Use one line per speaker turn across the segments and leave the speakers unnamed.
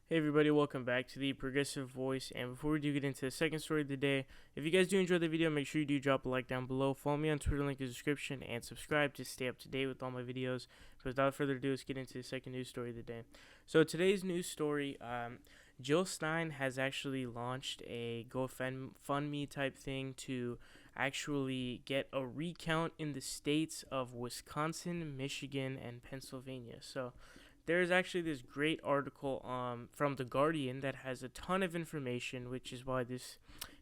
Hey everybody, welcome back to the Progressive Voice. And before we do get into the second story of the day, if you guys do enjoy the video, make sure you do drop a like down below. Follow me on Twitter, link in the description, and subscribe to stay up to date with all my videos. So without further ado, let's get into the second news story of the day. So today's news story, Jill Stein has actually launched a GoFundMe type thing to actually get a recount in the states of Wisconsin, Michigan, and Pennsylvania. So there's actually this great article from The Guardian that has a ton of information, which is why this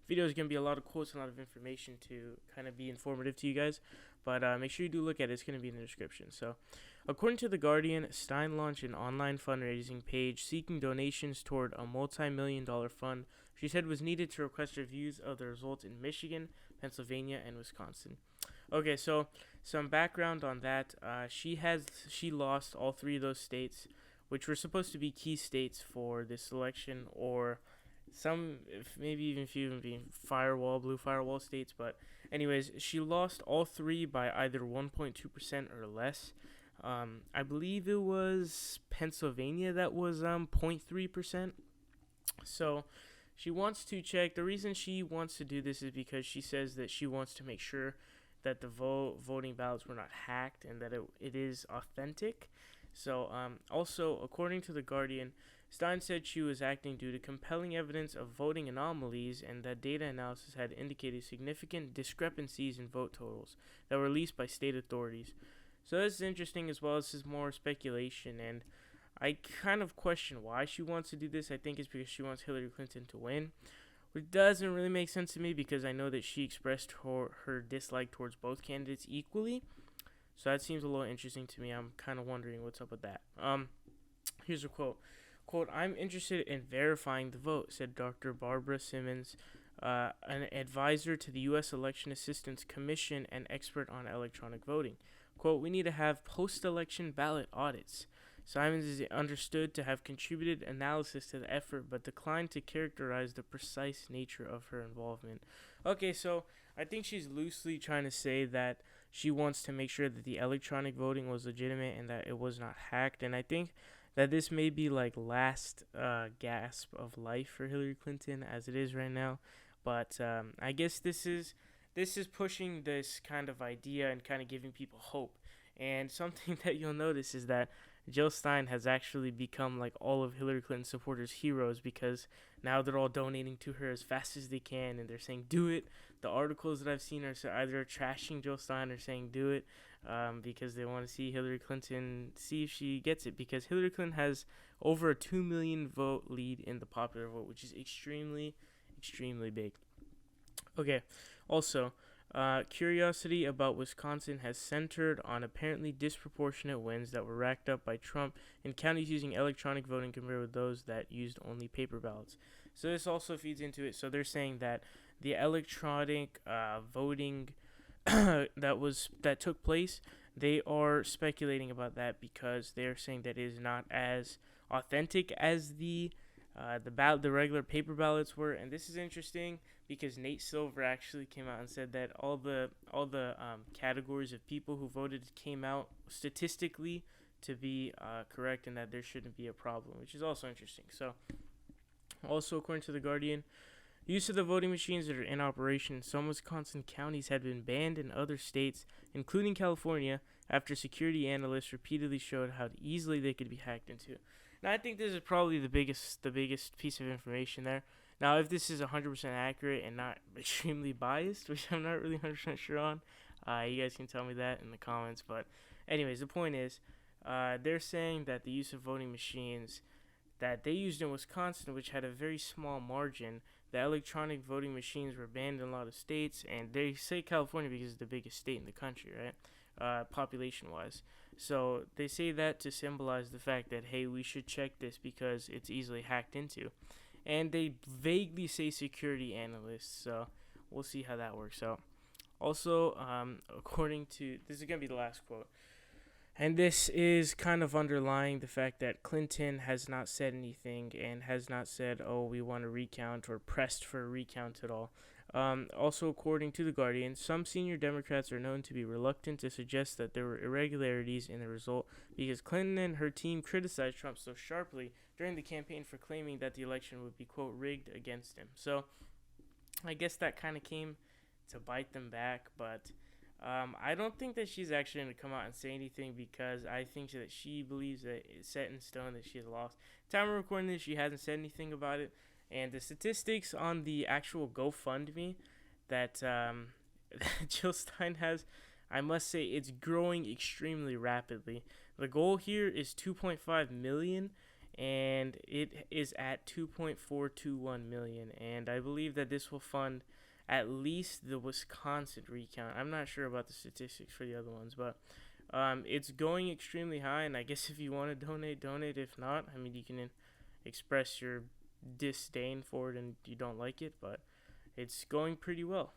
video is going to be a lot of quotes and a lot of information to kind of be informative to you guys. But make sure you do look at it. It's going to be in the description. So, according to The Guardian, Stein launched an online fundraising page seeking donations toward a multi-million-dollar fund she said was needed to request reviews of the results in Michigan, Pennsylvania, and Wisconsin. Okay, so some background on that. She lost all three of those states, which were supposed to be key states for this election, or some, if maybe even few being blue firewall states. But anyways, she lost all three by either 1.2% or less. I believe it was Pennsylvania that was 0.3%. So she wants to check. The reason she wants to do this is because she says that she wants to make sure that the voting ballots were not hacked and that it is authentic. So, also, according to The Guardian, Stein said she was acting due to compelling evidence of voting anomalies and that data analysis had indicated significant discrepancies in vote totals that were released by state authorities. So this is interesting as well. This is more speculation, and I kind of question why she wants to do this. I think it's because she wants Hillary Clinton to win, which doesn't really make sense to me because I know that she expressed her dislike towards both candidates equally. So that seems a little interesting to me. I'm kind of wondering what's up with that. Here's a quote. Quote, "I'm interested in verifying the vote," said Dr. Barbara Simmons, an advisor to the U.S. Election Assistance Commission and expert on electronic voting. Quote, "We need to have post-election ballot audits." Simons is understood to have contributed analysis to the effort, but declined to characterize the precise nature of her involvement. Okay, so I think she's loosely trying to say that she wants to make sure that the electronic voting was legitimate and that it was not hacked. And I think that this may be like last gasp of life for Hillary Clinton as it is right now. But I guess this is pushing this kind of idea and kind of giving people hope. And something that you'll notice is that Jill Stein has actually become like all of Hillary Clinton supporters' heroes because now they're all donating to her as fast as they can and they're saying, do it. The articles that I've seen are either trashing Jill Stein or saying, do it, because they want to see Hillary Clinton, see if she gets it. Because Hillary Clinton has over a 2 million vote lead in the popular vote, which is extremely, extremely big. Okay, also, curiosity about Wisconsin has centered on apparently disproportionate wins that were racked up by Trump in counties using electronic voting compared with those that used only paper ballots. So this also feeds into it. So they're saying that the electronic voting that took place, they are speculating about that because they're saying that it is not as authentic as the regular paper ballots were. And this is interesting because Nate Silver actually came out and said that all the categories of people who voted came out statistically to be correct and that there shouldn't be a problem, which is also interesting. So, also according to The Guardian, use of the voting machines that are in operation in some Wisconsin counties had been banned in other states, including California, after security analysts repeatedly showed how easily they could be hacked into. Now, I think this is probably the biggest piece of information there. Now, if this is 100% accurate and not extremely biased, which I'm not really 100% sure on, you guys can tell me that in the comments. But anyways, the point is, they're saying that the use of voting machines that they used in Wisconsin, which had a very small margin, the electronic voting machines were banned in a lot of states, and they say California because it's the biggest state in the country, right? Population-wise. So they say that to symbolize the fact that, hey, we should check this because it's easily hacked into. And they vaguely say security analysts, so we'll see how that works out. Also, according to, this is going to be the last quote, and this is kind of underlying the fact that Clinton has not said anything and has not said, oh, we want a recount or pressed for a recount at all. Also, according to The Guardian, some senior Democrats are known to be reluctant to suggest that there were irregularities in the result because Clinton and her team criticized Trump so sharply during the campaign for claiming that the election would be, quote, rigged against him. So I guess that kind of came to bite them back, but I don't think that she's actually going to come out and say anything, because I think that she believes that it's set in stone that she has lost. Time of recording this, she hasn't said anything about it, and the statistics on the actual GoFundMe that Jill Stein has, I must say, it's growing extremely rapidly. The goal here is 2.5 million, and it is at 2.421 million, and I believe that this will fund at least the Wisconsin recount. I'm not sure about the statistics for the other ones, but it's going extremely high, and I guess if you want to donate. If not, I mean, you can express your disdain for it and you don't like it, but it's going pretty well.